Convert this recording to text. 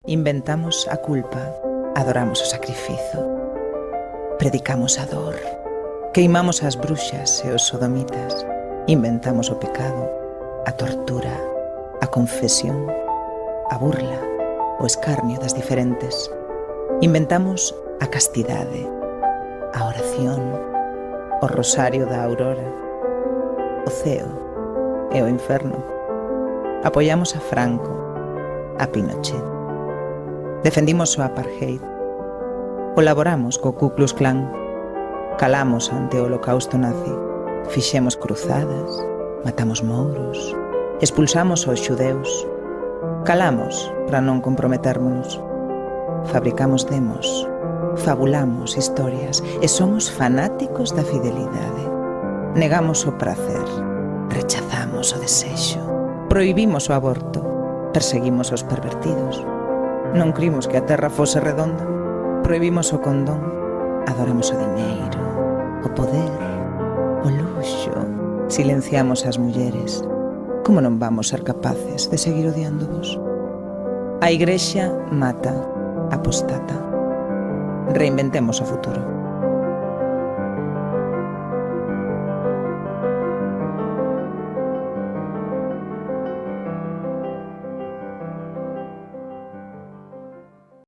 Inventamos a culpa, adoramos o sacrifizo, predicamos a dor, queimamos as bruxas e os sodomitas, inventamos o pecado, a tortura, a confesión, a burla, o escarnio das diferentes. Inventamos a castidade, a oración, o rosario da aurora, o ceo e o inferno. Apoiamos a Franco, a Pinochet. Defendimos o apartheid. Colaboramos co Ku Klux Klan. Calamos ante o holocausto nazi. Fixemos cruzadas, matamos mouros, expulsamos os xudeus. Calamos para non comprometérmonos. Fabricamos demos, fabulamos historias e somos fanáticos da fidelidade. Negamos o prazer, rechazamos o desexo, prohibimos o aborto, perseguimos os pervertidos. Non crimos que a terra fose redonda, prohibimos o condón, adoramos o diñeiro, o poder, o luxo, silenciamos as mulleres. Como non vamos ser capaces de seguir odiándovos? A Igrexa mata, apostata. Reinventemos o futuro.